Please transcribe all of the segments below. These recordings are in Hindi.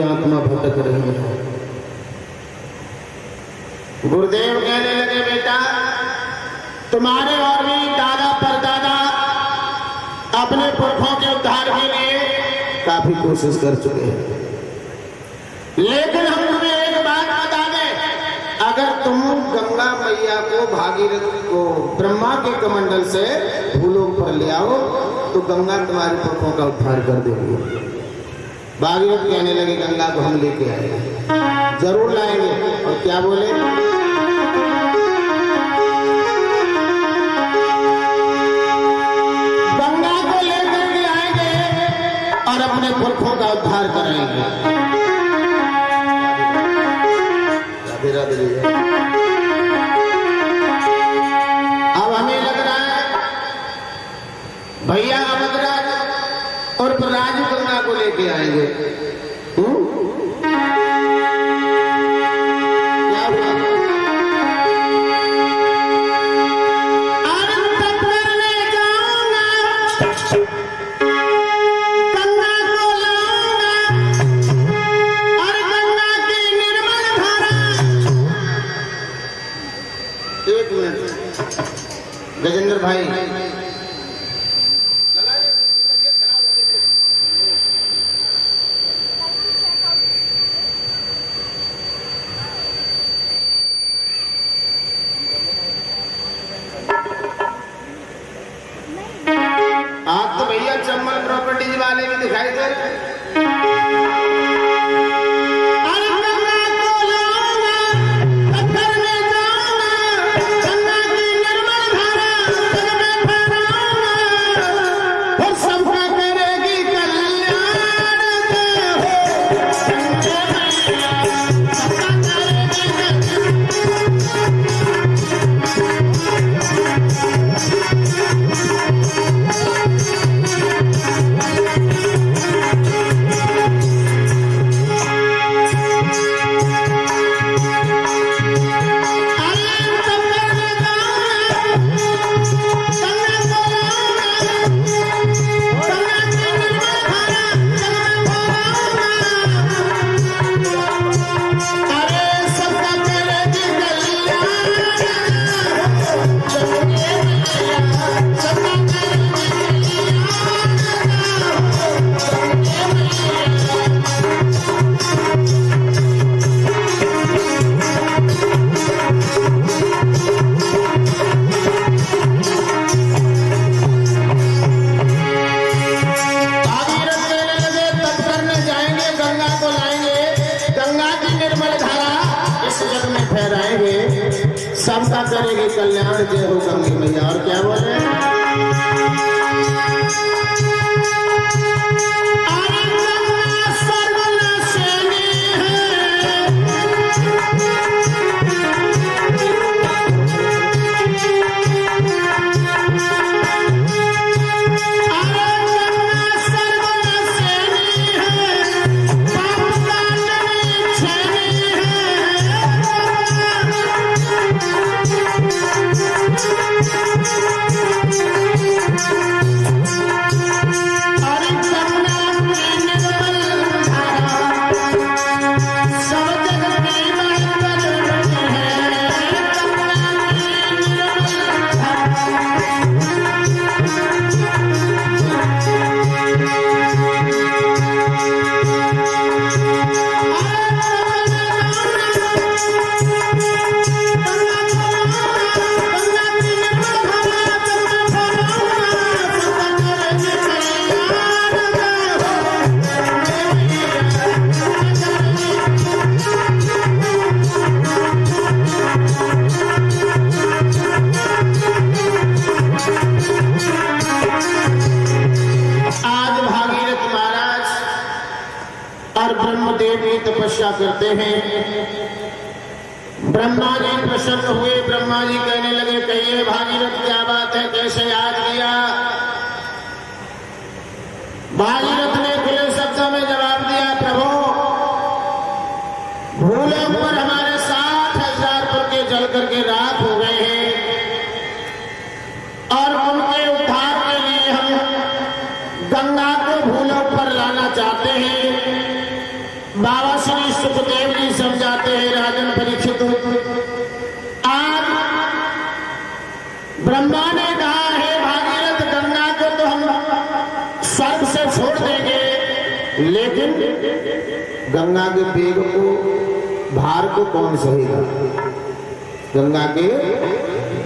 आत्मा भटक रही है। गुरुदेव कहने लगे बेटा तुम्हारे और भी दादा परदादा अपने पुरखों के उद्धार के लिए काफी कोशिश कर चुके हैं, लेकिन हम तुम्हें एक बात बता दें, अगर तुम गंगा मैया को भागीरथ को ब्रह्मा के कमंडल से भूलोक पर ले आओ तो गंगा तुम्हारे पुरखों का उद्धार कर देगी। भागीरथ कहने लगे गंगा को हम लेके आएंगे, जरूर लाएंगे। और क्या बोले, गंगा को लेकर के आएंगे और अपने पुरखों का उद्धार कराएंगे। राधे राधे। अब हमें लग रहा है भैया अमरराज और राजू गंगा को लेके आएंगे। गजेंद्र भाई आप तो भैया चम्मल प्रॉपर्टीज वाले भी दिखाई दे रहे हैं। सबका करेगी कल्याण, जय हो गंगे मैया। और क्या बोले, तपस्या करते हैं। ब्रह्मा जी प्रसन्न हुए। ब्रह्मा जी कहने लगे कहिए भागीरथ क्या बात है, कैसे याद किया। भागीरथ ने खुले शब्दों में जवाब दिया, प्रभु भूलोक पर हमारे 60,000 पुरखे जल करके राख हो गए हैं और उनके उद्धार के लिए हम गंगा को भूलोक पर लाना चाहते हैं। बाबा बाबा श्री सुखदेव जी समझाते हैं, राजन परीक्षित, आज ब्रह्मा ने कहा है भागीरथ गंगा को तो हम स्वर्ग से छोड़ देंगे, लेकिन गंगा के वेग को, भार को कौन सहेगा? गंगा के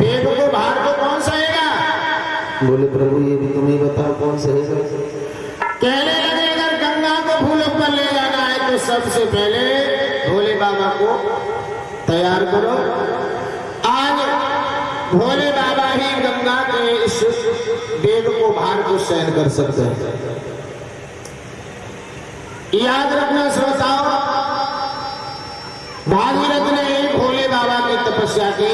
वेग को, भार को कौन सहेगा? बोले प्रभु ये भी तुम्हें बताओ कौन सहेगा? कहने लगे अगर गंगा को भूलोक पर ले जाना है तो सबसे पहले भोले बाबा को तैयार करो। आज भोले बाबा ही गंगा के इस वेग को, भार को सहन कर सकते हैं। याद रखना श्रोताओ, भागीरथ ने भोले बाबा की तपस्या की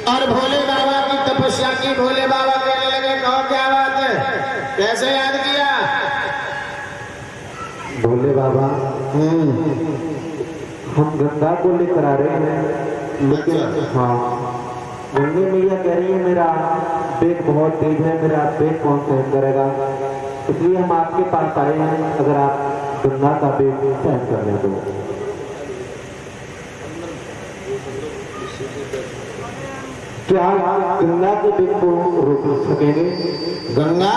और भोले बाबा की तपस्या की। भोले बाबा कहने लगे कहो क्या बात है, कैसे याद किया? भोले बाबा हम गंगा को लेकर आ रहे हैं, लेकिन हाँ गंगे मैया कह रही है मेरा वेग बहुत तेज है, मेरा वेग कौन सहन करेगा, इसलिए हम आपके पास आए हैं, अगर आप गंगा का वेग सहन कर लें तो। क्या गंगा के वेग को रोक सकेंगे? गंगा?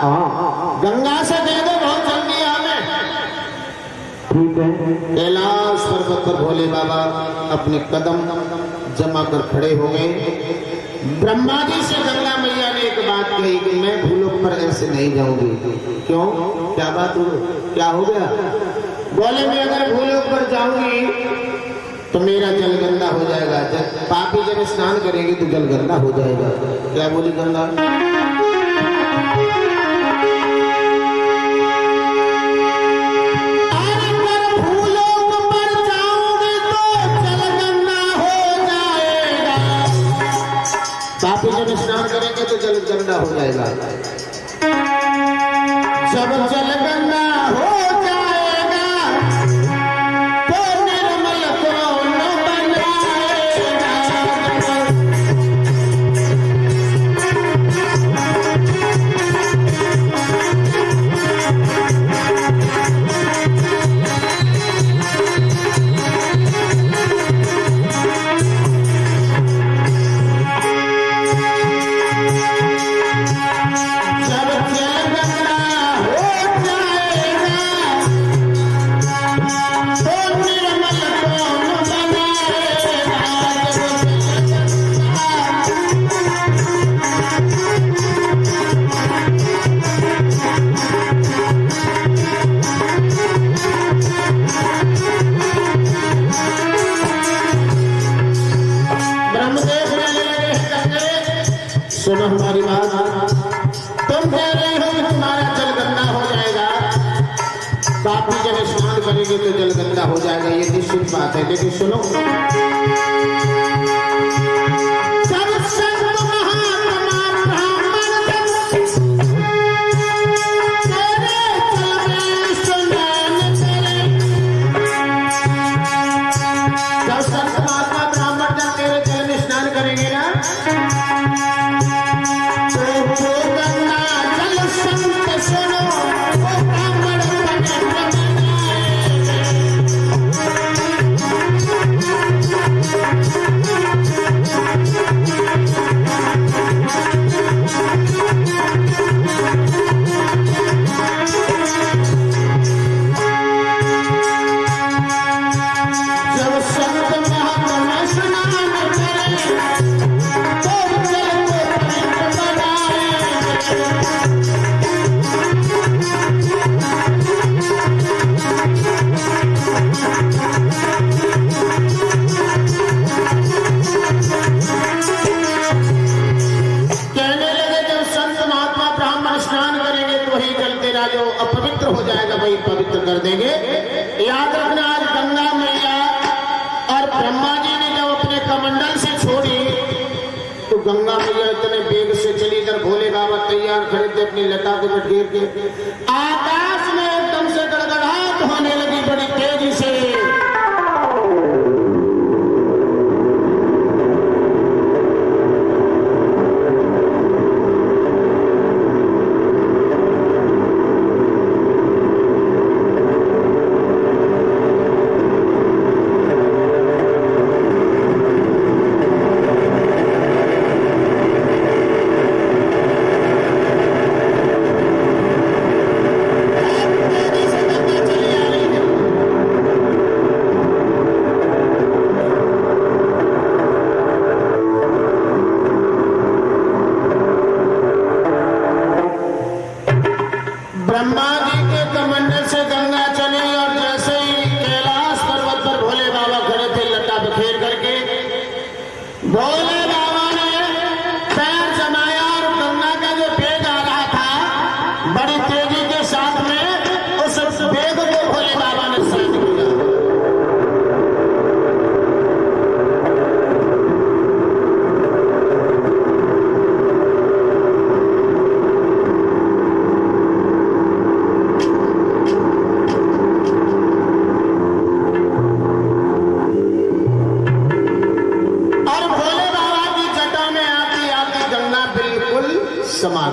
हाँ गंगा से दे दो बहुत जल्दी हमें। ठीक है। कैलाश पर्वत पर भोले बाबा अपने कदम जमा कर खड़े हो गए। ब्रह्मा जी से गंगा मैया ने एक बात कही कि मैं भूलोक पर ऐसे नहीं जाऊंगी। क्यों? क्या बात हो, क्या हो गया? बोले मैं अगर भूलोक पर जाऊंगी तो मेरा जल गंदा हो जाएगा, जब पापी जब स्नान करेंगे तो जल गंदा हो जाएगा। क्या बोली गंगा? पापी जब स्नान करेंगे तो जल गंदा हो जाएगा। जब जल गंदा हो जाएगा तो निर्मल कौन बनाएगा? सुनो हमारी बात, तुम कह रहे हो कि तुम्हारा जल गंदा हो जाएगा, पापी जब स्नान करेंगे तो जल गंदा हो जाएगा, ये निश्चित बात है। लेकिन सुनो, सब संत महात्मा ब्राह्मण तेरे चरण स्नान करें। जब संत महात्मा ब्राह्मण जब तेरे चरण स्नान करेंगे ना, जो अपवित्र हो जाएगा वही पवित्र कर देंगे। याद रखना, आज गंगा मैया और ब्रह्मा जी ने जब अपने कमंडल से छोड़ी तो गंगा मैया इतने वेग से चली, इधर भोले बाबा तैयार खड़े थे अपनी लता को घेर के, आकाश में एकदम से गड़गड़ाहट होने लगी बड़ी तेजी से।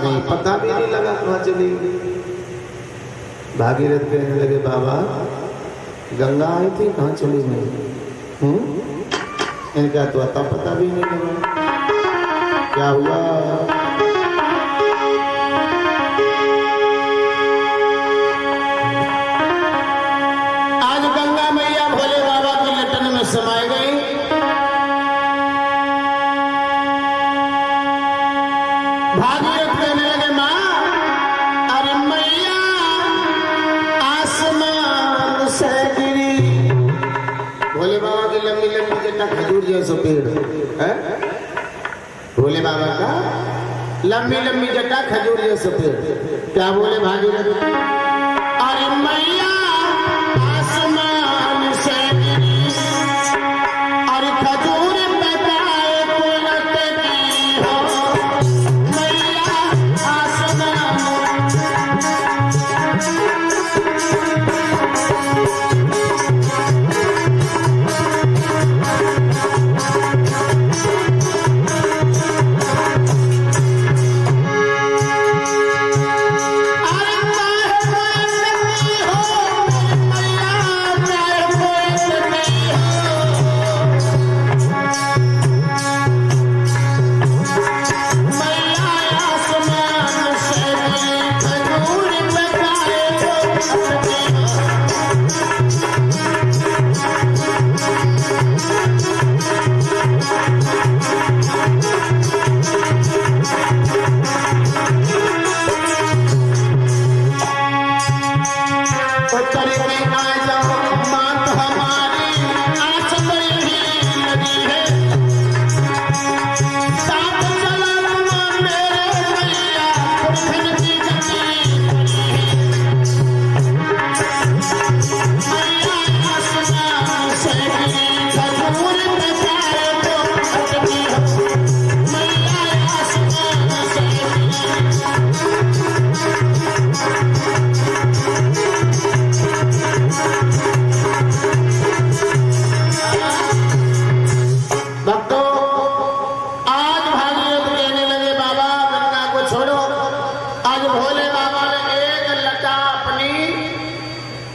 गई, पता भी नहीं लगा कहाँ चली गई। भागीरथ कहने लगे बाबा गंगा आई थी, कहाँ चली गई? इनका तो अता पता भी नहीं लगा। क्या हुआ? आज गंगा मैया भोले बाबा की लटन में समाई गई। भागीरथ कहने लगे माँ, अरे मैया आसमान से गिरी। भोले बाबा की लंबी लंबी जटा खजूर जैसा पेड़ है। भोले बाबा का लंबी लंबी जटा खजूर जैसा पेड़। क्या बोले भागीरथ? अरे मैया आसमान से गिरी, अरे खजूर बताए कुलत की हो। मैया आसमान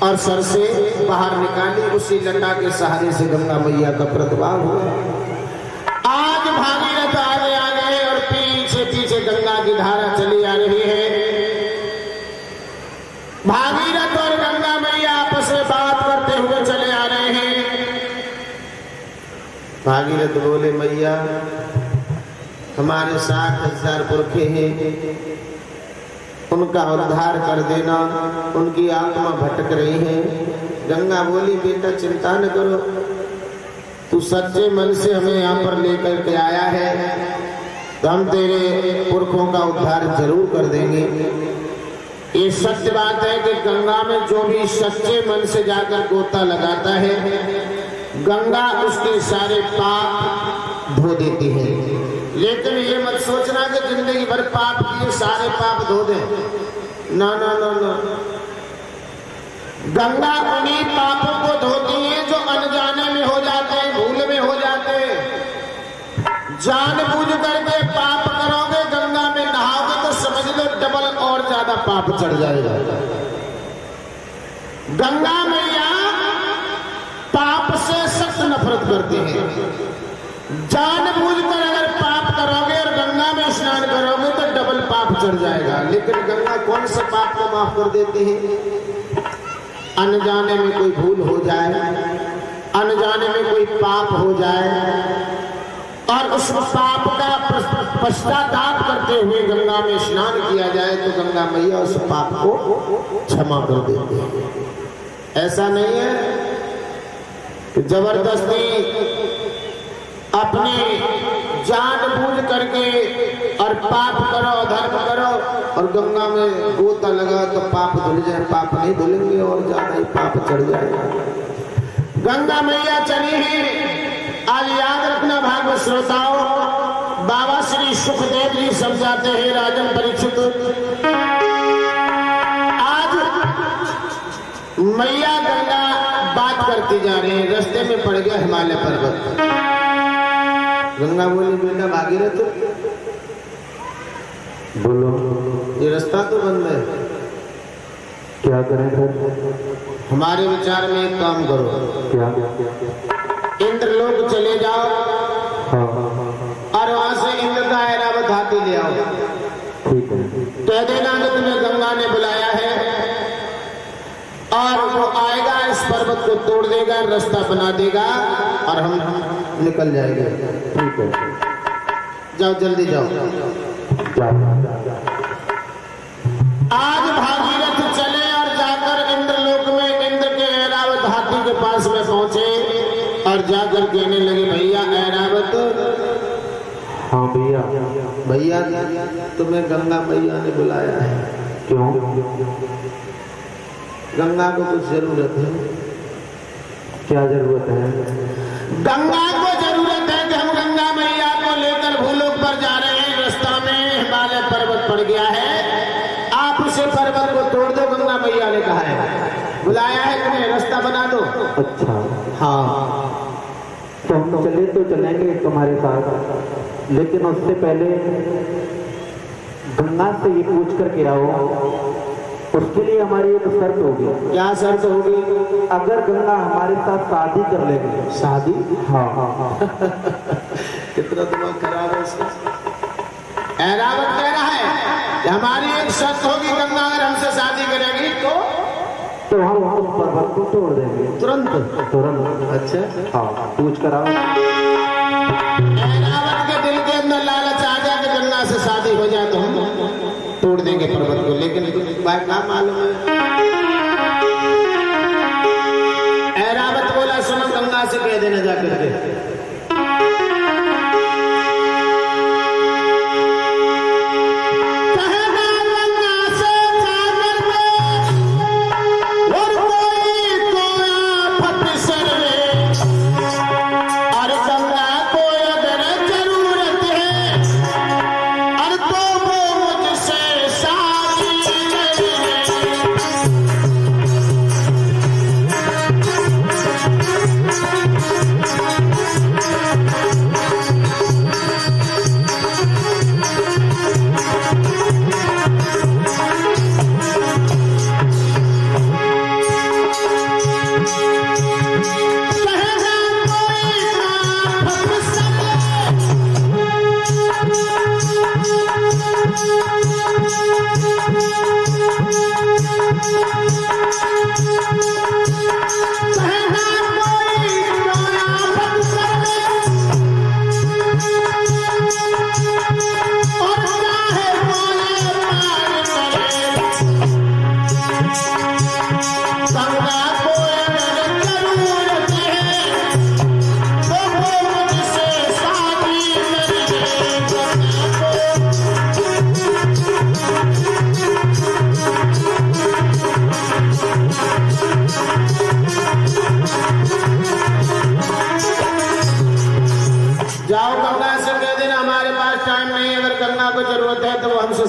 और सर से बाहर निकाली। उसी लटा के सहारे से गंगा मैया का प्रतिभाव हुआ। आज भागीरथ आगे आ गए और पीछे पीछे गंगा की धारा चली आ रही है। भागीरथ और गंगा मैया आपस में बात करते हुए चले आ रहे हैं। भागीरथ बोले मैया हमारे 60,000 पुरखे हैं, उनका उद्धार कर देना, उनकी आत्मा भटक रही है। गंगा बोली बेटा चिंता न करो, तू सच्चे मन से हमें यहाँ पर लेकर के आया है तो हम तेरे पुरखों का उद्धार जरूर कर देंगे। ये सत्य बात है कि गंगा में जो भी सच्चे मन से जाकर गोता लगाता है गंगा उसके सारे पाप धो देती है। लेकिन ये मत सोचना कि जिंदगी भर पाप किए सारे पाप धो दे। ना ना ना ना, गंगा उन्हीं पापों को धोती है जो अनजाने में हो जाते हैं, भूल में हो जाते हैं। जानबूझ करके पाप करोगे, गंगा में नहाओगे तो समझ लो डबल और ज्यादा पाप चढ़ जाएगा। गंगा मैया पाप से सख्त नफरत करती है। जानबूझकर अगर पाप करोगे और गंगा में स्नान करोगे तो डबल पाप चढ़ जाएगा। लेकिन गंगा कौन से पाप को माफ कर देती है? अनजाने में कोई भूल हो जाए, अनजाने में कोई पाप हो जाए और उस पाप का पश्चाताप करते हुए गंगा में स्नान किया जाए तो गंगा मैया उस पाप को क्षमा कर देती है। ऐसा नहीं है कि जबरदस्ती अपने जानबूझ करके और पाप करो, धर्म करो और गंगा में गोता लगा तो पाप धुल जाए। पाप नहीं धुलेंगे और ज्यादा ही पाप चढ़ जाएगा। गंगा मैया चली है। आज याद रखना भागवत श्रोताओं, बाबा श्री सुखदेव जी समझाते हैं राजन परीक्षित, आज मैया गंगा बात करती जा रही है। रास्ते में पड़ गया हिमालय पर्वत। गंगा बोली बेटा भागीरथ बोलो। ये रास्ता तो बंद है। क्या करें फिर? हमारे विचार में एक काम करो। क्या? इंद्रलोक चले जाओ हाँ और वहां से इंद्र का ऐरावत हाथी ले आओ। ठीक है। कह देना कि तुम्हें गंगा ने बुलाया है और वो आएगा, इस पर्वत को तोड़ देगा, रास्ता बना देगा और हम निकल जाएंगे। ठीक है, जाओ जल्दी जाओ। आज भागीरथ चले और जाकर इंद्रलोक में इंद्र के ऐरावत हाथी के पास में पहुंचे और जाकर कहने लगे, भैया ऐरावत। हाँ भैया। भैया तुम्हें गंगा मैया ने बुलाया है। क्यों? गंगा को कुछ जरूरत है। क्या जरूरत है? गंगा को जरूरत है कि हम गंगा मैया को लेकर भूलोक पर जा रहे हैं। रास्ता में हिमालय पर्वत पड़ गया है, आप उसे पर्वत को तोड़ दो। गंगा मैया ने कहा है, बुलाया है तुम्हें, रास्ता बना दो। अच्छा हाँ, तो हम चले तो चलेंगे तुम्हारे साथ, लेकिन उससे पहले गंगा से ये पूछ करके आओ। उसके लिए हमारी एक शर्त होगी। क्या शर्त होगी? अगर गंगा हमारे साथ शादी कर लेगी। शादी? हाँ हाँ हाँ। कितना दिमाग खराब है इसका। ऐरावत कह रहा है कि हमारी एक शर्त होगी, गंगा अगर हमसे शादी करेगी तो हम उस पर्वत को तोड़ देंगे तुरंत। तुरंत? अच्छा हाँ, पूछ कर आओ। ऐरावत के दिल के अंदर लालच आ जाए कि गंगा से शादी हो जाए तो हम तोड़ देंगे पर्वत को, लेकिन बात ना मालूम है। ऐरावत बोला, सुनो गंगा से कह देना जाकर के,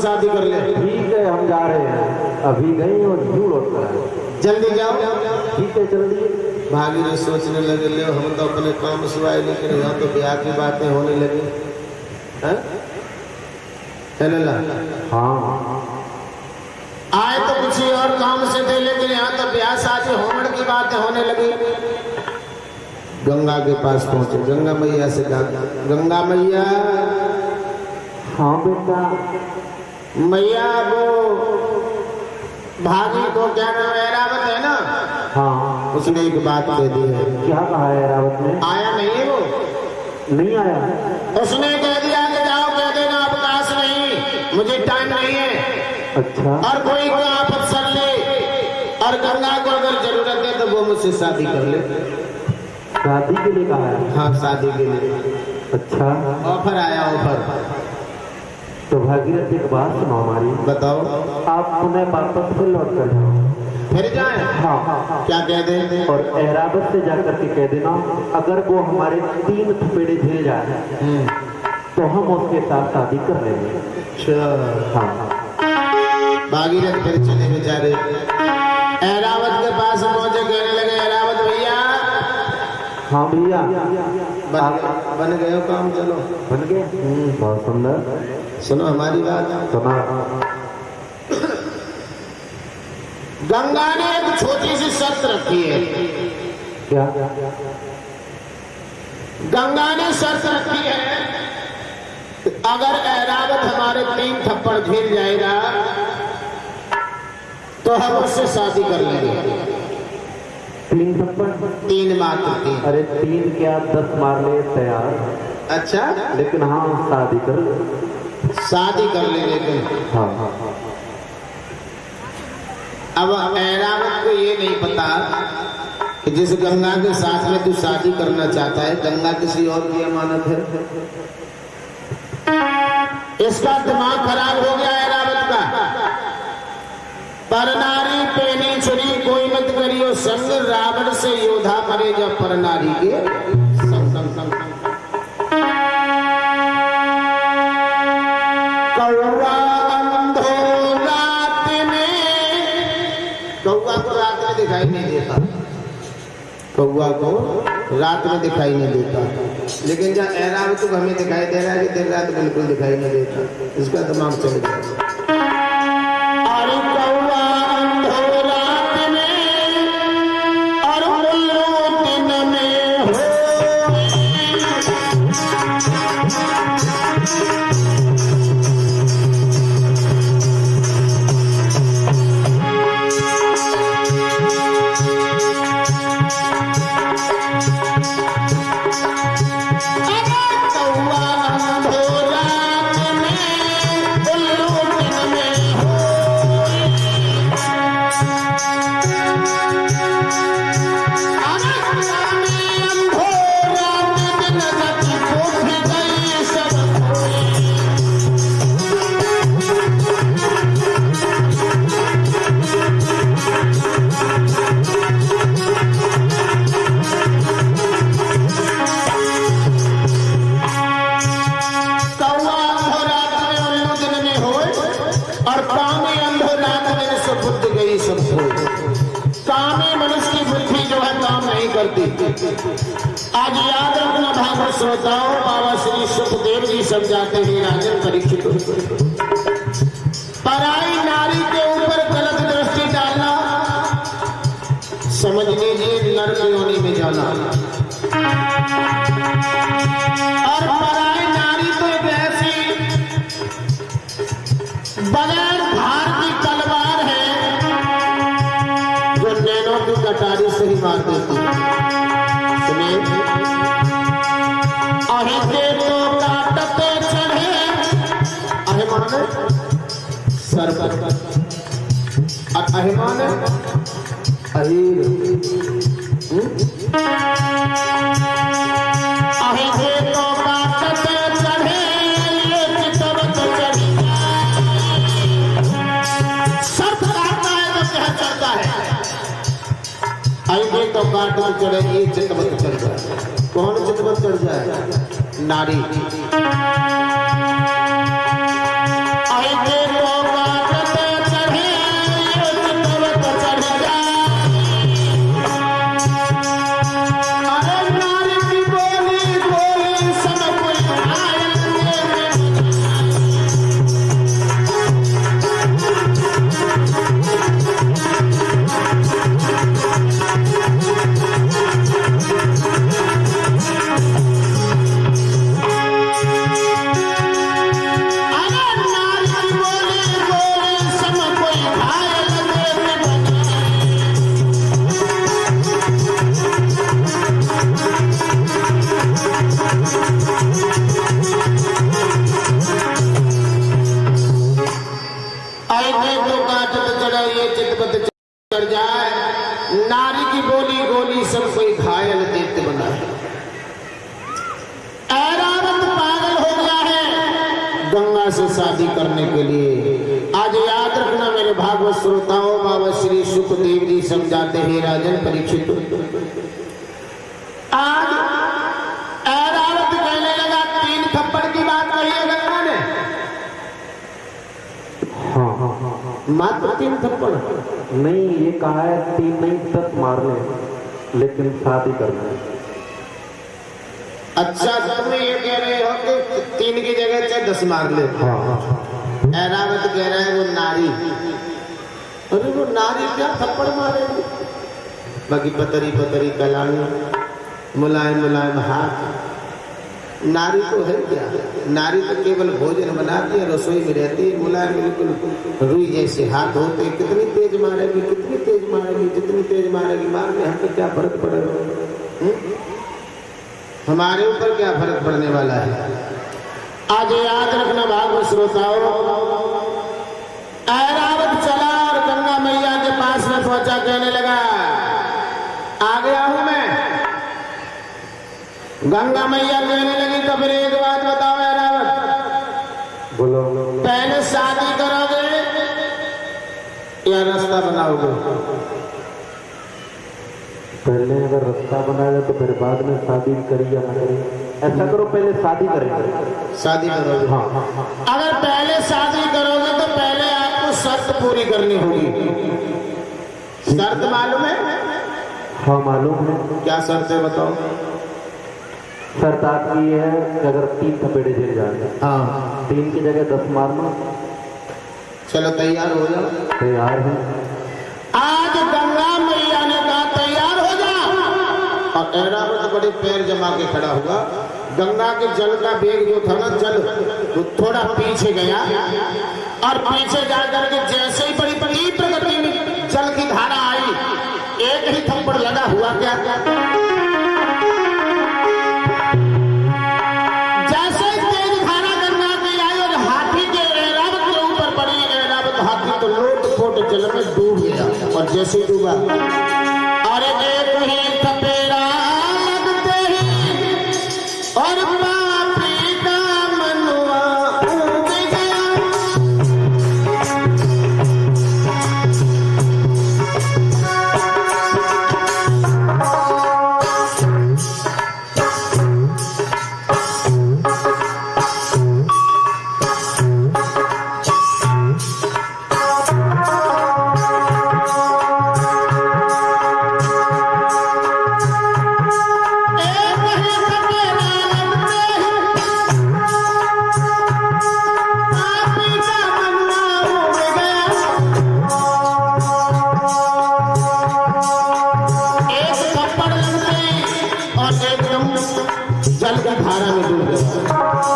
शादी कर ले। ठीक है, हम जा रहे हैं, अभी गए और यूं लौट कर आए। जल्दी जाओ। ठीक है, जल्दी। भागीरथ सोचने लगे, ले हम तो अपने काम सिवाय, लेकिन यहाँ तो ब्याह की बातें होने लगी। हाँ, आए तो किसी और काम से थे, लेकिन यहाँ तो ब्याह शादी होने की बातें होने लगी। गंगा के पास पहुंचे, गंगा मैया से कहा, गंगा मैया। हाँ बेटा। मैया वो भागी को क्या नाम ऐरावत है ना? हाँ। उसने एक बात कह दी है। क्या कहा है ऐरावत ने? आया नहीं है वो? नहीं आया। उसने कह दिया कि जाओ कह देना अवकाश नहीं, मुझे टाइम नहीं है। अच्छा। और कोई आप अफसर ले और गंगा को अगर जरूरत है तो वो मुझसे शादी कर ले। शादी के लिए कहा है? हाँ, शादी के लिए। अच्छा, ऑफर आया, ऑफर। तो भागीरथ एक बात सुनो हमारी। बताओ। आप पुनः वापस फिर लौट कर जाओ। फिर जाए? हाँ। क्या कह दे? और ऐरावत से जाकर के कह देना, अगर वो हमारे 3 थपेड़े झेल जाए तो हम उसके साथ शादी कर लेंगे। अच्छा। हाँ। भागीरथ फिर चले बेचारे ऐरावत के पास पहुंचे, कहने लगे, ऐरावत भैया। हाँ भैया। बन गए काम? चलो बन गए। बहुत सुंदर। सुनो हमारी बात। सुना। गंगा ने एक छोटी सी शर्त रखी है। क्या? गंगा ने शर्त रखी है, अगर ऐरावत हमारे 3 थप्पड़ झेल जाएगा तो हम उससे शादी कर लेंगे। 3 थप्पड़? 3 मात्र 3। अरे 3 क्या 10 मारने तैयार। अच्छा, लेकिन हाँ शादी कर ले। शादी कर लेंगे तुम? हाँ। अब ऐरावत को ये नहीं पता कि जिस गंगा के साथ में तू शादी करना चाहता है, गंगा किसी और की अमानत है। इसका दिमाग खराब हो गया ऐरावत का। पर नारी पेनी छुरी कोई मत करियो संग, रावण से योद्धा मरे जब पर नारी के संग संग संग। कौवा अंधो रात में, कौवा को रात में दिखाई नहीं देता, कौवा को रात में दिखाई नहीं देता, लेकिन जब ऐरावत को हमें दिखाई दे रहा है कि दिन रात बिल्कुल दिखाई नहीं देता। इसका दिमाग चल गया। आज याद रखना भागवत श्रोताओं, बाबा श्री सुखदेव जी समझाते हैं राजन परीक्षित, पराई नारी के ऊपर गलत दृष्टि डालना समझ लीजिए नरक योनि में जाना। और पराई नारी तो एक ऐसी बगैर धार की तलवार है जो नैनों की कटारी से ही मार देती है। अहिते तो काटते चढ़े, अहिमान सर पर, अहिमान अहीर, अहिते तो काटते चढ़े, ये चितवत चढ़ी। सर काटता है तो क्या चढ़ता है? अहिते तो काटते चढ़े, ये चितवत चढ़ जाए। कौन चितवत चढ़ जाए? नारी। अहिते तो काटते चढ़े, ये चितवत चढ़ जाए। अरे नारी की बोली बोली सब कोई घायल चढ़ जाए। नारी की बोली गोली सब कोई घायल दैत्य बना है। ऐरावत पागल हो गया है गंगा से शादी करने के लिए। आज याद रखना मेरे भागवत श्रोताओं, बाबा श्री सुखदेव जी समझाते हैं राजन परीक्षित। आज ऐरावत कहने लगा 3 थप्पड़ की बात कही है गंगा ने। मात्र 3 थप्पड़ नहीं, ये कहा है 3 नहीं 10 मारने, लेकिन शादी करना है। अच्छा तुम ये कह रहे हो कि 3 की जगह चाहे 10 मार ले। ऐरावत कह रहा है वो नारी, अरे वो नारी क्या थप्पड़ मारेगी? बाकी पतरी पतरी कलानी, मुलायम मुलायम हाथ, नारी तो है क्या? नारी तो केवल भोजन बनाती है, रसोई में रहती है, मुलायम बिल्कुल रुई जैसे हाथ होते। कितनी तेज मारेगी, कितनी तेज मारेगी, जितनी तेज मारेगी मार के हमको क्या फर्क पड़ेगा? हमारे ऊपर क्या फर्क पड़ने वाला है? आज याद रखना भागवत श्रोताओं, ऐरावत चला और गंगा मैया के पास में पहुंचा, कहने लगा आ गया हूं मैं। गंगा मैया कहने लगी तो फिर एक बात बताओ ऐरावत, बोलो। पहले शादी करोगे या रास्ता बनाओगे? पहले अगर रास्ता बनाएगा तो फिर बाद में शादी करी या ना करी? ऐसा करो पहले शादी करेंगे। शादी करोगे? हाँ। अगर पहले शादी करोगे तो पहले आपको शर्त पूरी करनी होगी। शर्त मालूम है? हाँ मालूम है। क्या शर्त है बताओ? शर्त आपकी ये है कि अगर 3 थपेड़े झेल जाए, हाँ, 3 की जगह 10 मारना। चलो तैयार हो जाओ। तैयार है। आज गंगा मैया ने कहा तैयार हो जा, और ऐरावत बड़े पैर जमा के खड़ा हुआ। गंगा के जल का वेग जो था ना, जल तो थोड़ा पीछे गया, और पीछे जाकर के जैसे ही बड़ी बड़ी प्रगति में जल की धारा आई, एक ही थप्पड़ लगा हुआ। क्या जैसे ही तेज धारा गंगा की आई और हाथी के ऐरावत के ऊपर पड़ी, ऐरावत हाथी तो लोट-पोट जल में डूब गया। और जैसे डूबा और एक ही थपेड़ा लगते ही और पापी का मनवा उड़ गया। जल की धारा में डूब गया।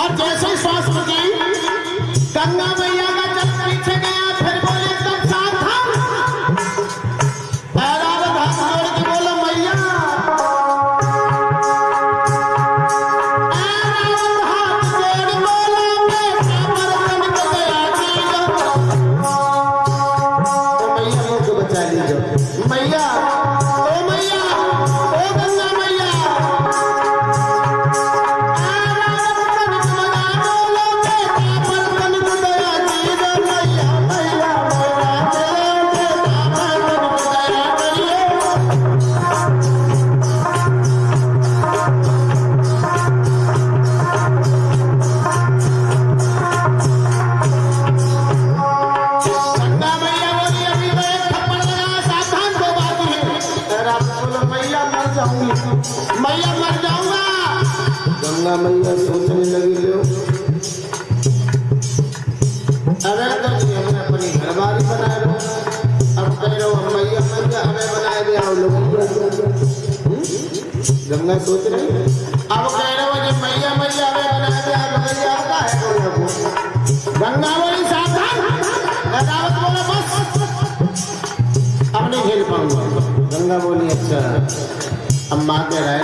और जैसे श्वास रुकी, गंगा मैया का जल पीछे गया। फिर बोले एकदम सावधान, ऐरावत हाथ जोड़ के बोलो मैया। ऐरावत हाथ जोड़ बोला मैं मरने को तैयार नहीं हूं। ओ मैया मुझको बचा लीजिए मैया, ओ मैया, ओ गंगा मैया। मैया मर जाऊंगा। गंगा मैया सोचने लगी, लो अरे हमने अपनी घरबारी बनाए लो, अब कह रहे हो मैया मैया हमें बनाए दे आओ लोग। गंगा सोच रही, अब कह रहे हो जी मैया मैया हमें बनाए दे आओ। मैया आता है कोई गंगा बोली सावधान, ऐरावत बोला बस अब नहीं खेल पाऊंगा। गंगा बोली अच्छा अब माँ कह रहा है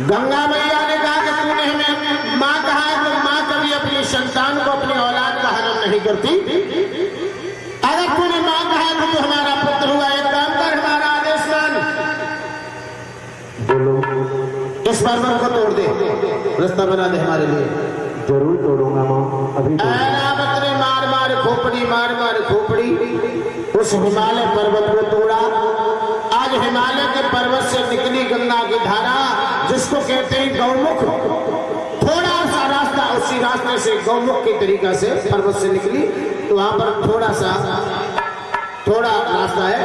गंगा मैया ने कहा कि तूने हमें माँ कहा है, तो माँ कभी अपनी संतान को, अपनी औलाद का हनन नहीं करती। अगर तूने माँ कहा है तो तू हमारा पुत्र हुआ, एक काम कर, हमारा आदेश मान, बोलो। इस पर्वत को तोड़ दे, रास्ता बना दे हमारे लिए। जरूर तोड़ूंगा माँ, अभी ऐरावत ने मार मार खोपड़ी उस हिमालय पर्वत को तोड़ा। आज हिमालय के पर्वत से निकली गंगा की धारा, जिसको कहते हैं गौमुख। थोड़ा सा रास्ता, उसी रास्ते से गौमुख के तरीका से पर्वत से निकली, तो वहां पर थोड़ा रास्ता है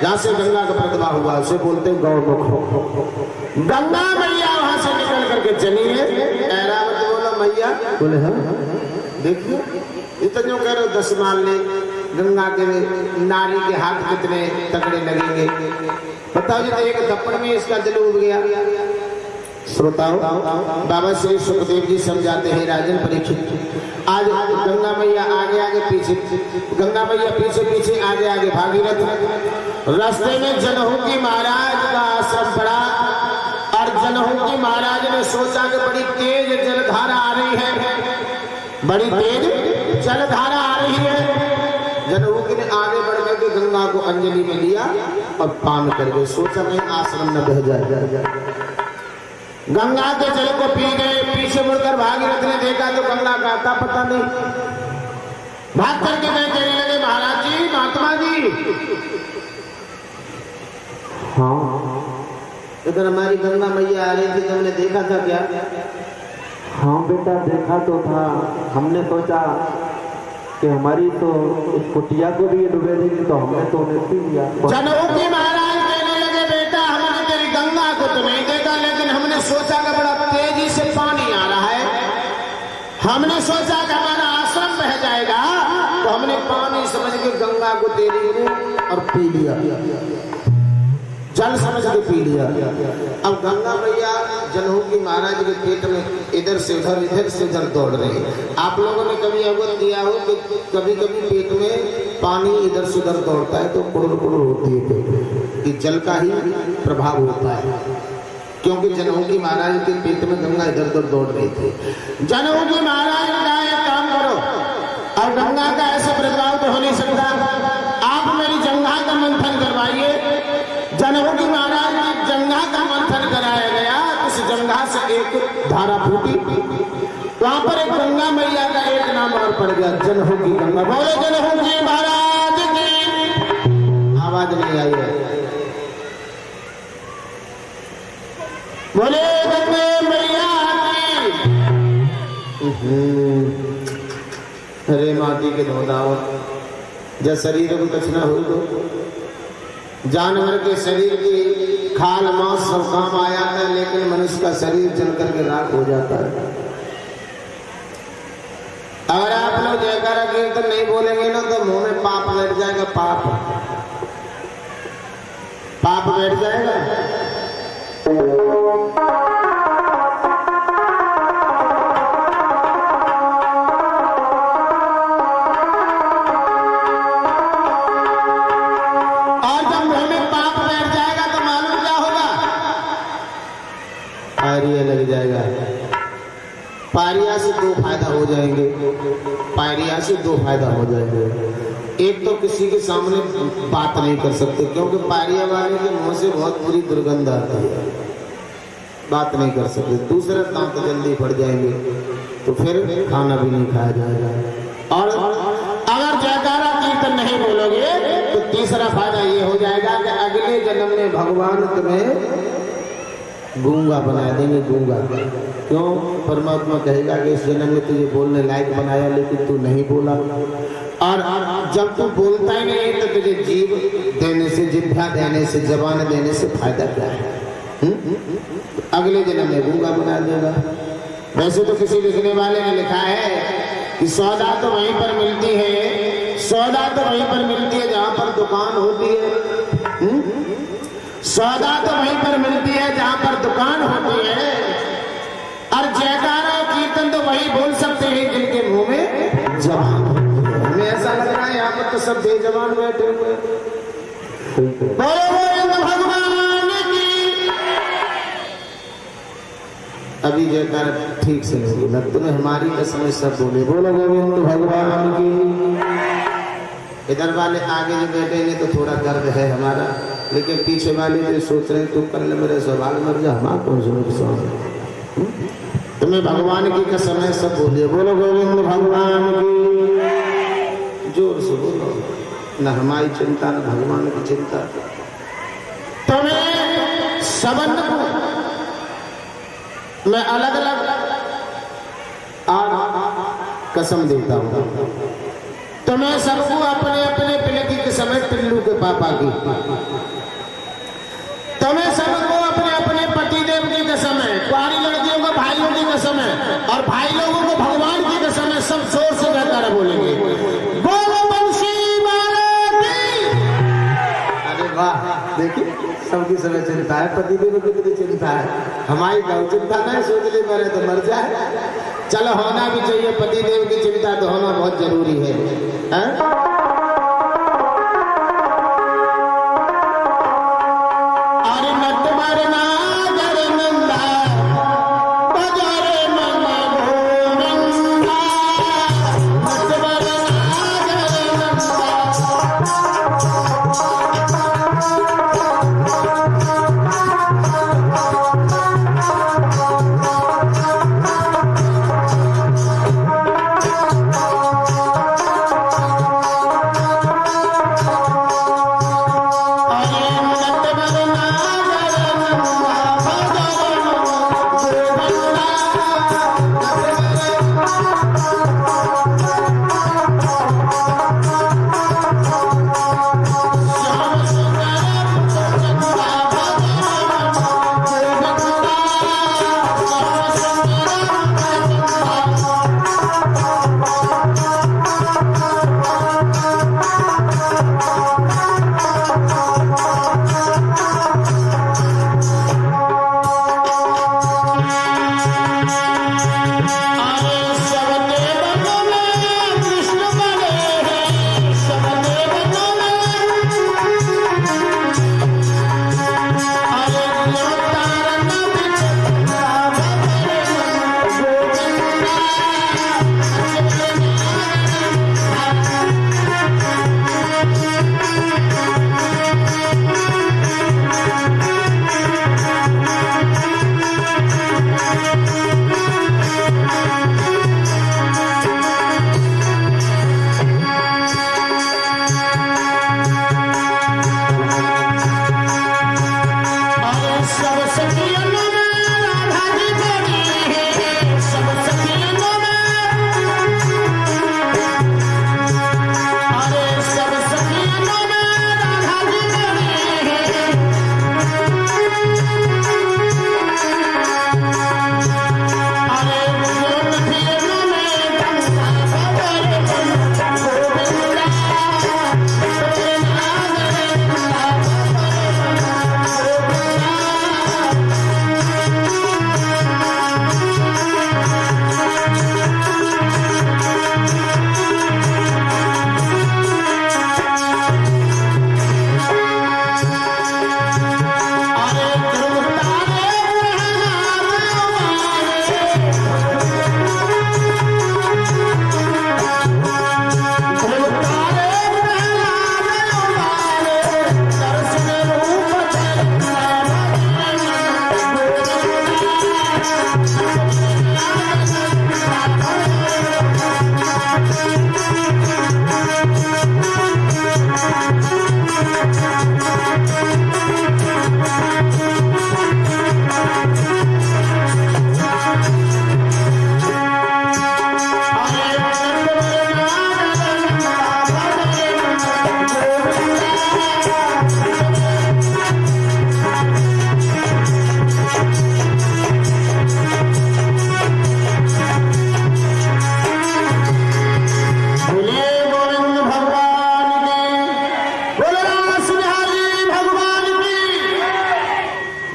जहां से गंगा का प्रवाह हुआ, उसे बोलते हैं गौमुख। गंगा मैया वहां से निकल करके चली है। ऐरावत बोला मैया, बोले हाँ देखिए, इतना जो कह रहे हो 10 माल ने गंगा के नारी के हाथ कितने तगड़े लगेंगे, बताओ जी। तो एक थप्पड़ में इसका दिल उब गया। श्रोताओं, बाबा श्री सुखदेव जी समझाते हैं राजन परीक्षित। आज गंगा मैया आगे पीछे, गंगा मैया पीछे आगे भागीरथ। रास्ते में जनहूति महाराज का आश्रम पड़ा, और जनहूति महाराज ने सोचा कि बड़ी तेज जलधारा आ रही है, बड़ी तेज जलधारा आ रही है। जनहूति ने आगे बढ़ करके गंगा को अंजलि में लिया और पान कर गए। सोचा कहीं आश्रम न बह जाए। गंगा के जल को पी गए। पीछे मुड़कर भागीरथ ने देखा तो गंगा का आता पता नहीं। भाग करके गए, कहने लगे महाराज जी, महात्मा जी, हाँ इधर हमारी गंगा मैया आ रही थी, तुमने देखा था क्या? हाँ बेटा, देखा तो था। हमने सोचा कि हमारी तो इस कुटिया को भी डूबे देगी, तो हमने तो उन्हें पी लिया। जनहूति महाराज कहने लगे बेटा, हमने तेरी गंगा को तो नहीं देखा, लेकिन हमने सोचा कि बड़ा तेजी से पानी आ रहा है, हमने सोचा कि हमारा आश्रम बह जाएगा, तो हमने पानी समझ के गंगा को तेरी और पी लिया, जल समझ के पी लिया। अब गंगा मैया जनहूति महाराज के पेट में इधर से उधर दौड़ रही। आप लोगों ने कभी अवगत दिया हो कि कभी कभी पेट में पानी इधर से उधर दौड़ता है तो कुड़ होती है पेट, ये जल का ही प्रभाव होता है। क्योंकि जनहूति महाराज के पेट में गंगा इधर उधर दौड़ रही थी। जनहूति महाराज ने कहा एक काम करो, और गंगा का ऐसा प्रभाव तो हो नहीं सकता, आप मेरी जंघा का मंथन करवाइए। जनहूति महाराज की जंघा का मंथन कराया गया। उस जंघा से एक धारा फूटी, वहां पर एक गंगा मैया का एक नाम और पड़ गया, जनहूति गंगा। बोले जनहूति महाराज की। आवाज नहीं आई है। बोले गंगा मैया की। अरे माटी के धोदाओ, जब शरीर को कुछ ना हो तो जानवर के शरीर की खाल मांस सब काम आ जाता है, लेकिन मनुष्य का शरीर जल करके राख हो जाता है। अगर आप लोग जयकारा कीर्तन नहीं बोलेंगे ना, तो मुंह में पाप बैठ जाएगा। पाप बैठ जाएगा। लग जाएगा। पायरिया से दो फायदा हो जाएंगे। पायरिया से दो फायदा हो जाएंगे। एक तो किसी के सामने बात नहीं कर सकते, क्योंकि पायरिया वाले के मुंह से बहुत बुरी दुर्गंध आती है, बात नहीं कर सकते। दूसरा दांत जल्दी फट जाएंगे, तो फिर खाना भी नहीं खाया जाएगा। और अगर जयकारा कीर्तन नहीं बोलोगे तो तीसरा फायदा ये हो जाएगा कि अगले जन्म में भगवान तुम्हें गूंगा बना देंगे। गूंगा क्यों? परमात्मा कहेगा कि इस जन्म में तुझे बोलने लायक बनाया, लेकिन तू नहीं बोला, और जब तू बोलता ही नहीं तो तुझे जीव देने से, जिह्वा देने से, जबान देने से फायदा क्या है? अगले जन्म में गूंगा बना देगा। वैसे तो किसी लिखने वाले ने लिखा है कि सौदा तो वहीं पर मिलती है, सौदा तो वहीं पर मिलती है जहां पर दुकान होती है। सौदा तो वहीं पर मिलती है जहां पर दुकान होती है, और जयकारा कीर्तन तो वही बोल सकते हैं जिनके मुंह में सब बेजवान बैठे हुए। बोलो गोविंद भगवान की। अभी जयकार ठीक से नहीं बोला, तुम्हें हमारी कसम सब बोले। बोलो गोविंद भगवान की। इधर वाले आगे जो बैठे हैं तो थोड़ा गर्व है हमारा, लेकिन पीछे वाले जो सोच रहे हैं तुम कल मेरे सवाल मर जा, हमारा कौन सुनो। तुम्हें भगवान की कसम है सब बोलिए। बोलो गोविंद भगवान की। जोर से बोलो, न हमारी चिंता न भगवान की चिंता। तुम्हें सबन मैं अलग अलग कसम देता हूँ। तुम्हें सबको अपने अपने पिलकी के समय पिल्लू के पापा की, तुम्हें सबको अपने अपने पतिदेव की कसम है, कुआरी लड़कियों को भाइयों की कसम है, और भाई लोगों को भगवान की कसम है। सब जोर से कहकर बोलेंगे बोलो बंशी वाले की। अरे वाह, देखिए सबकी समय चिंता है, पतिदेव की कितनी चिंता है। हमारी गाँव चिंता नहीं, सोच ले मरे तो मर जाए। चलो होना भी चाहिए, पतिदेव की चिंता तो होना बहुत जरूरी है, है?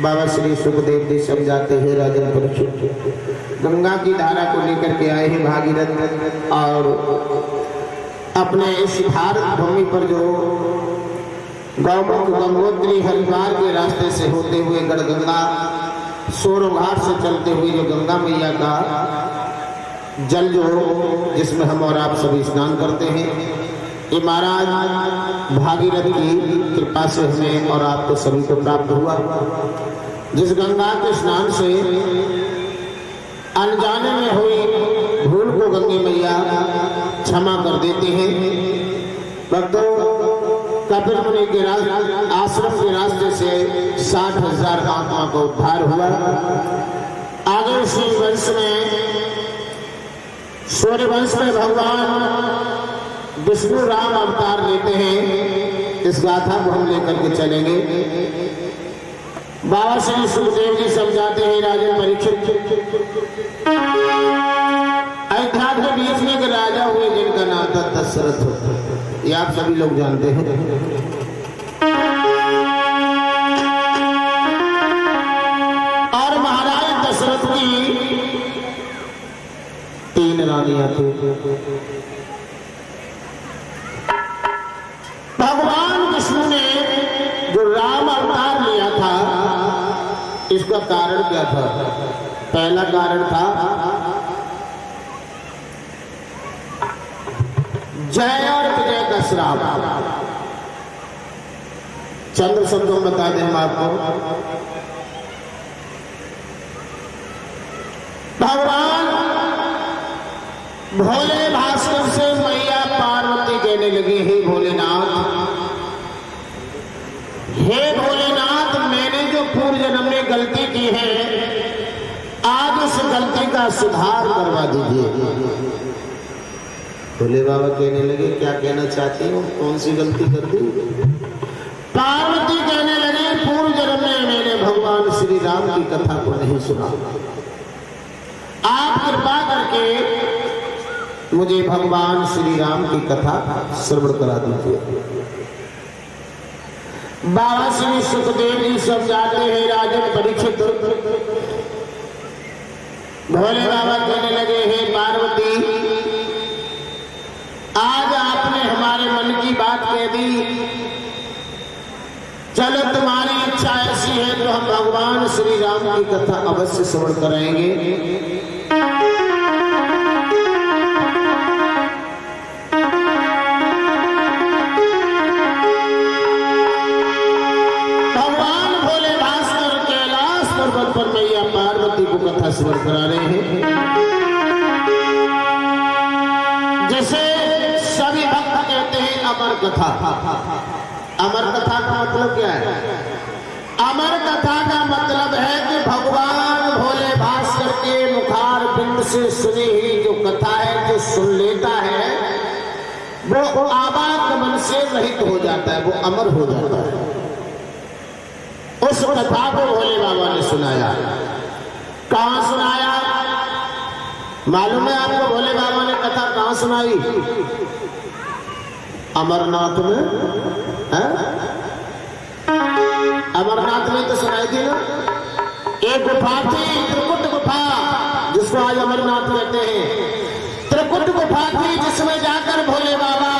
बाबा श्री सुखदेव जी समझाते हैं राजन परीक्षित, गंगा की धारा को लेकर के आए हैं भागीरथ और अपने इस भारत भूमि पर जो गौमुख गंगोत्री हरिद्वार के रास्ते से होते हुए गढ़गंगा सोरो घाट से चलते हुए जो गंगा मैया का जल जो जिसमें हम और आप सभी स्नान करते हैं, ये महाराज भागीरथ की कृपा से हमें और आपको सभी को प्राप्त हुआ। जिस गंगा के स्नान से अनजाने में हुई भूल को गंगे मैया क्षमा कर देते हैं। भक्तों, कपिल मुनि के आश्रम के रास्ते से 60,000 आत्मा का उद्धार हुआ। आगे शिव वंश में सूर्य वंश में भगवान विष्णु राम अवतार लेते हैं। इस गाथा को हम लेकर के चलेंगे। बाबा श्री सुखदेव जी समझाते हैं राजा परीक्षित, अयोध्या के बीच में एक राजा हुए जिनका नाम था दशरथ। ये आप सभी लोग जानते हैं। और महाराज दशरथ की 3 रानियां थी। भगवान विष्णु ने जो राम अवतार लिया था, इसका कारण क्या था? पहला कारण था जय और विजय का श्राप। चंद्र शब्दों में बता दें हम आपको। भगवान भोले भास्कर से मैया पार्वती कहने लगी, हे भोलेनाथ, हे भोलेनाथ, मैंने जो पूर्व जन्म में गलती की है, आज उस गलती का सुधार करवा दीजिए। भोले बाबा कहने लगे, क्या कहना चाहती हो? कौन सी गलती कर दी? पार्वती कहने लगी, पूर्व जन्म में मैंने भगवान श्री राम की कथा को नहीं सुना। आप कृपा करके मुझे भगवान श्री राम की कथा श्रवण करा दीजिए। बाबा श्री सुखदेव जी समझाते हैं राजन परीक्षित। भोले बाबा कहने लगे, हे पार्वती, आज आपने हमारे मन की बात कह दी। चलो, तुम्हारी इच्छा ऐसी है तो हम भगवान श्री राम की कथा अवश्य श्रवण कराएंगे। भगवान भोले भास्कर कैलाश पर्वत पर मैया पार्वती को कथा श्रवण करा रहे हैं। जैसे सभी भक्त कहते हैं अमर कथा। अमर कथा का मतलब क्या है? अमर कथा का मतलब है कि भगवान भोले भास्कर के मुखार बिंद से सुनी हुई जो कथा है, जो सुन लेता है, वो आवागमन से रहित हो जाता है, वो अमर हो जाता है। उस कथा को भोले बाबा ने सुनाया। कहां सुनाया? मालूम है आपको भोले बाबा ने कथा कहां सुनाई? अमरनाथ में। अमरनाथ में तो सुनाई थी ना। एक गुफा थी, त्रिकुट गुफा, जिसको आज अमरनाथ कहते हैं। त्रिकुट गुफा थी जिसमें जाकर भोले बाबा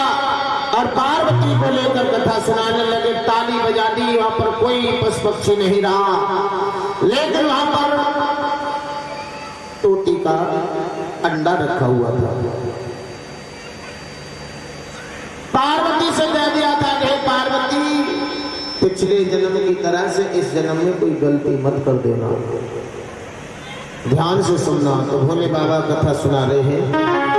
और पार्वती को लेकर कथा सुनाने लगे। ताली बजा दी, वहां पर कोई पशु पक्षी नहीं रहा, लेकिन वहां पर तोती का अंडा रखा हुआ था। पार्वती से कह दिया था कि पार्वती, पिछले जन्म की तरह से इस जन्म में कोई गलती मत कर देना, ध्यान से सुनना। तो भोले बाबा कथा सुना रहे हैं।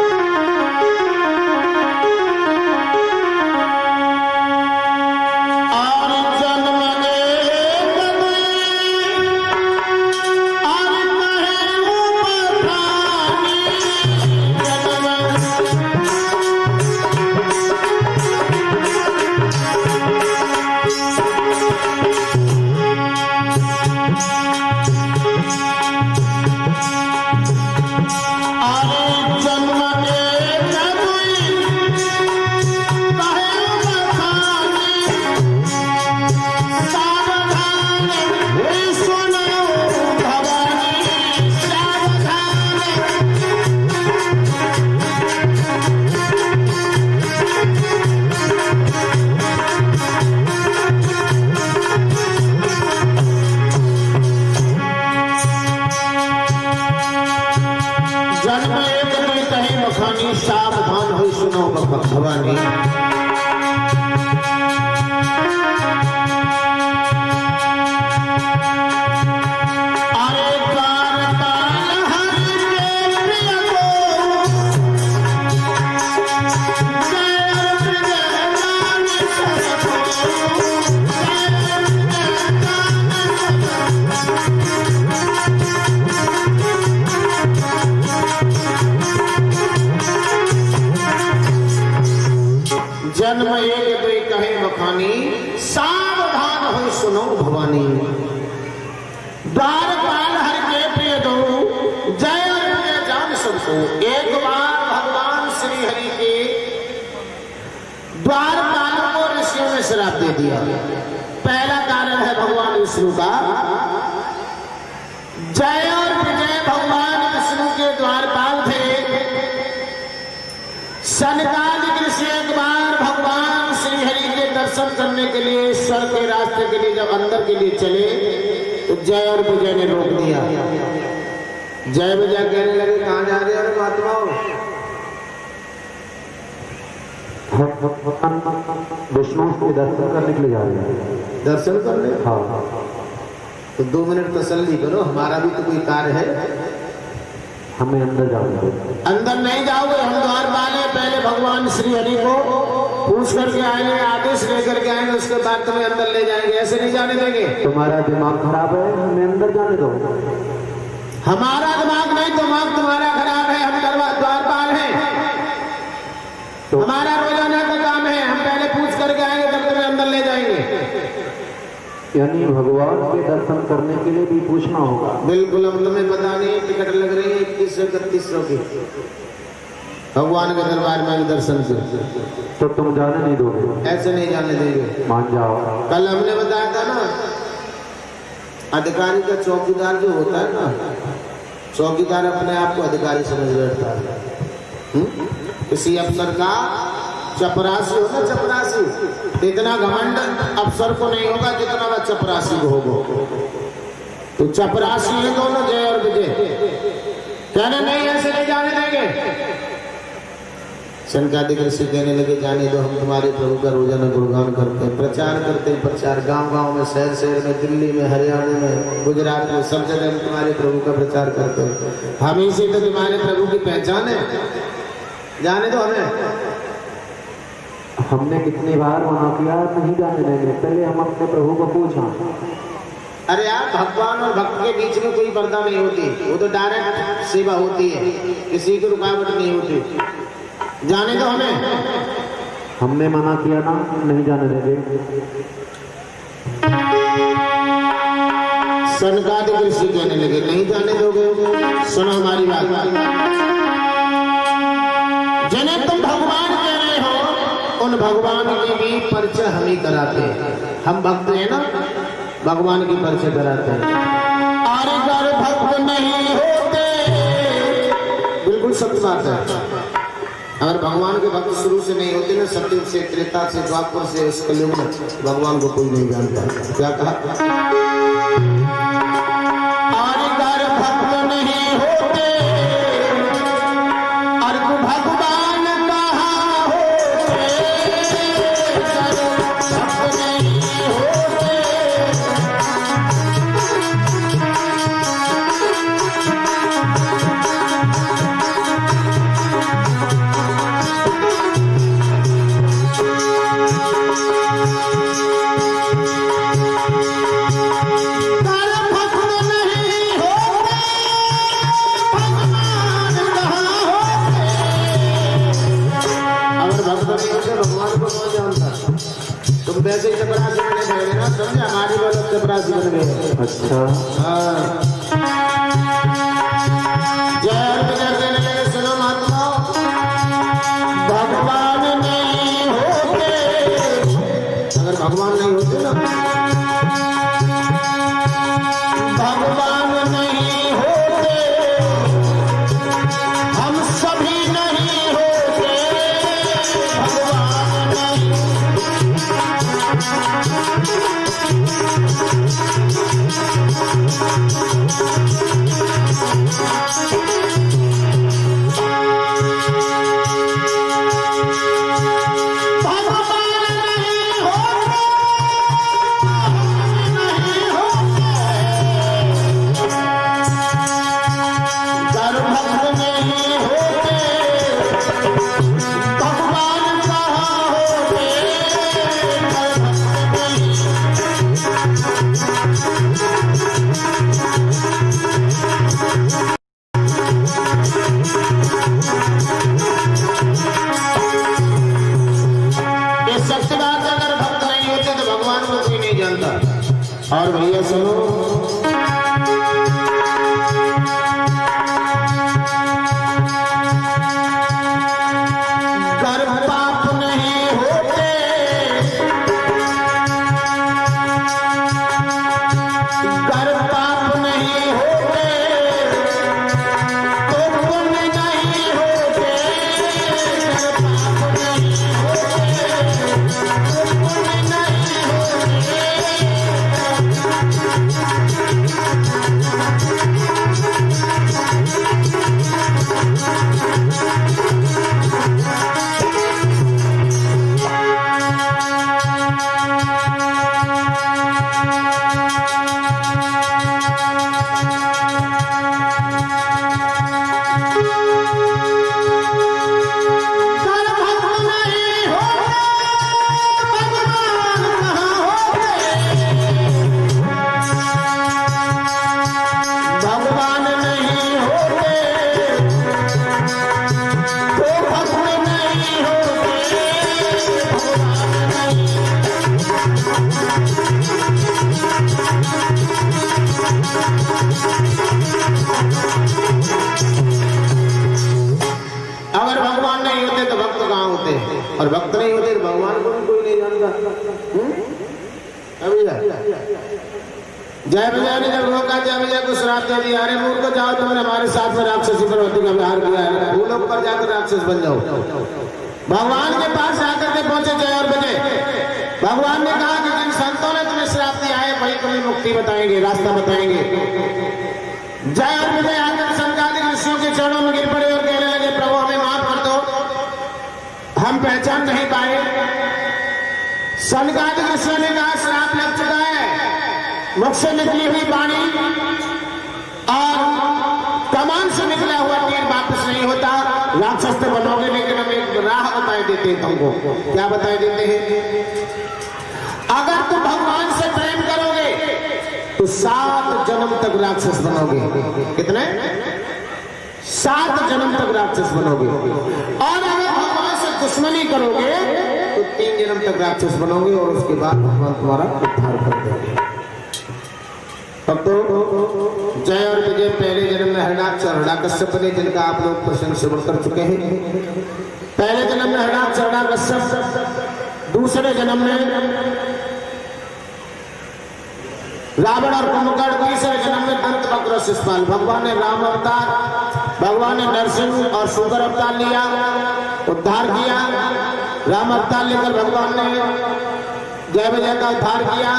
जन्म भवानी। जन्म एक दो कहे बखानी, सावधान हो सुनो भवानी। द्वारपाल हर के प्रिय दो, जय और प्रिय जान सबको। एक बार भगवान श्री हरि के द्वारपाल को ऋषियों ने श्राप दे दिया। पहला कारण है भगवान विष्णु का। जय और विजय भगवान विष्णु के द्वारपाल थे। सनकादिक ऋषि एक बार भगवान श्री हरि के दर्शन करने के लिए ईश्वर के रास्ते के लिए जब अंदर के लिए चले तो जय और विजय ने रोक दिया। जय विजय कहने लगे कहां जा रहे हो महात्माओं? विष्णु के दर्शन करने के लिए जा रहे हैं। दर्शन करने? हाँ। तो 2 मिनट तसल्ली करो, हमारा भी तो कोई कार्य है। हमें अंदर जाओगे? अंदर नहीं जाओगे, हम द्वारपाल हैं। पहले भगवान श्री हरि को पूछ करके आएंगे, आदेश लेकर के आएंगे, उसके बाद तुम्हें अंदर ले जाएंगे। ऐसे नहीं जाने देंगे। तुम्हारा दिमाग खराब है, हमें अंदर जाने दो। हमारा दिमाग नहीं, दिमाग तुम्हारा खराब है। हम द्वारपाल हैं, तो हमारा रोजाना का काम है। हम पहले पूछ करके आएंगे, तब तुम्हें अंदर ले जाएंगे। यानी भगवान के दर्शन करने के लिए भी पूछना होगा? बिल्कुल। हम तुम्हें पता नहीं, टिकट लग रही है 2100-3100 की भगवान के दरबार में दर्शन से। तो तुम जाने नहीं दोगे? ऐसे नहीं जाने देंगे। मान जाओ। कल हमने बताया था ना, अधिकारी का चौकीदार जो होता है ना, चौकीदार अपने आप को अधिकारी समझ बैठता है। किसी अफसर का चपरासी हो ना, चपरासी, इतना घमंड अफसर को नहीं होगा जितना वह चपरासी को होगा। तो चपरासी है दोनों, जय और विजय। कहने नहीं, ऐसे नहीं जाने देंगे। सनकादिक ऋषि कहने लगे जाने दो, हम तुम्हारे प्रभु का रोजाना गुणगान करते हैं, प्रचार करते हैं। प्रचार गांव-गांव में, शहर-शहर में, दिल्ली में, हरियाणा में, गुजरात में, सब जगह हम तुम्हारे प्रभु का प्रचार करते हैं। हम ही से तो तुम्हारे प्रभु की पहचान है। जाने दो हमें। हमने कितनी बार मना किया, नहीं जाने देंगे। पहले हम अपने प्रभु को पूछा। अरे यार, भगवान और भक्त के बीच में कोई पर्दा नहीं होती, वो तो डायरेक्ट सेवा होती है, किसी की रुकावट नहीं होती। जाने दो हमें। हमने मना किया ना, नहीं जाने देंगे। सनकादिक ऋषि कहने लगे नहीं जाने दोगे? सुनो हमारी बात। जिन्हें तुम भगवान कह रहे हो, उन भगवान की भी परिचय हम ही कराते हैं। हम भक्त हैं ना, भगवान की परिचय कराते हैं। और अगर भक्त नहीं होते, बिल्कुल सत्य बात है। अगर भगवान के भक्त शुरू से नहीं होते ना, सत्युग से, त्रेता से, द्वापर से, उस कलयुग में भगवान को कोई नहीं जानता। क्या कहा? और अगर भक्त नहीं होते, और भगवान कहाँ होते? भक्त नहीं होते। तुम वैसे ही चपरासी बने गए ना, समझे? हमारी बात चपरासी बन गए। अच्छा। हाँ। जय विजय कहने लगे, सुनो महात्माओं, भगवान नहीं होते। अगर भगवान नहीं होते ना, भगवान नहीं होते, हम सभी नहीं होते। भगवान नहीं। सत्य बात है, अगर भक्त नहीं होते तो भगवान को कोई नहीं जानता। और भैया सुनो, कर पाप नहीं होते, कर पाप नहीं होते तो पुण्य नहीं होते, कर पाप नहीं होते तो पुण्य नहीं होते। और भक्त नहीं होते तो भगवान को भी कोई नहीं जानता। जय विजय ने जब रोका, जय विजय को श्राप दे दिया, अरे मूर्ख को जाओ, तुमने हमारे साथ में राक्षसी प्रवृत्ति का व्यवहार किया है, भूलोक पर जाकर राक्षस बन जाओ। भगवान के पास जाकर के पहुंचे जय और विजय। भगवान ने कहा कि जिन संतों ने तुम्हें श्राप दिया है वही तुम्हें मुक्ति बताएंगे, रास्ता बताएंगे। जय और विजय आकर संकादिक ऋषियों के चरणों में गिर पड़े और कहने लगे, प्रभु हमें माफ कर दो, हम पहचान नहीं पाए। सनकादिक ऋषियों ने कहा श्राप लग चुका है, मुख से निकली हुई वाणी और कमान से निकला हुआ तीर वापस नहीं होता, राक्षस तो बनोगे, लेकिन हम एक राह बताए देते हैं तुमको। क्या बताए देते हैं? अगर तुम भगवान से प्रेम करोगे तो 7 जन्म तक राक्षस बनोगे। कितने? 7 जन्म तक राक्षस बनोगे। और अगर भगवान से दुश्मनी करोगे तो 3 जन्म तक राक्षस बनोगे और उसके बाद भगवान तुम्हारा उद्धार कर देंगे। तब तो जय और विजय पहले जन्म में हरणाक्ष और हरणाकश्यप बने, जिनका आप लोग प्रश्न श्रवण कर चुके हैं। पहले जन्म में हरणाक्ष हरणाकश्यप, दूसरे जन्म में रावण और कुंभकर्ण, तीसरे जन्म में दंतवक्र और शिशुपाल। भगवान ने राम अवतार, भगवान ने नरसिंह और शूकर अवतार लिया, उद्धार किया। राम अवतार लेकर भगवान ने जय विजय का उद्धार किया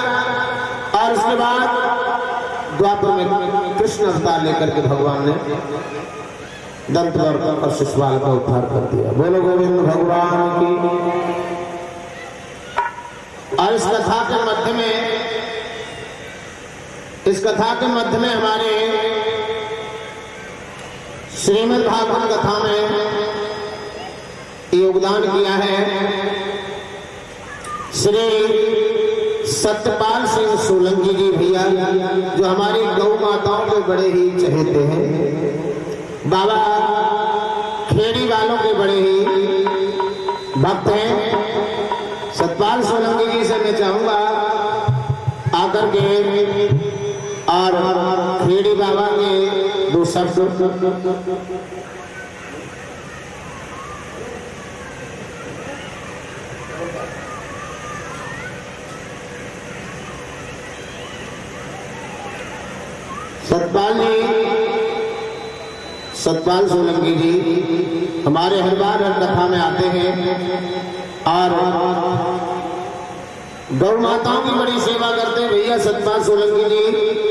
और उसके बाद द्वापर में कृष्ण अवतार लेकर के भगवान ने दंतवक्र और शिशुपाल का उद्धार कर दिया। बोलो गोविंद भगवान की। और इस कथा के मध्य में, इस कथा के मध्य में हमारे श्रीमद् भागवत कथा में योगदान किया है श्री सत्यपाल सिंह सोलंकी जी भैया, जो हमारी गौ माताओं के बड़े ही चहेते हैं, बाबा खेड़ी वालों के बड़े ही भक्त हैं। सत्यपाल सोलंकी जी से मैं चाहूंगा आकर के और खेड़ी बाबा के 2 शब्द। सतपाल सोलंकी जी हमारे हर बार हर कथा में आते हैं और गौ माताओं की बड़ी सेवा करते हैं। भैया सतपाल सोलंकी जी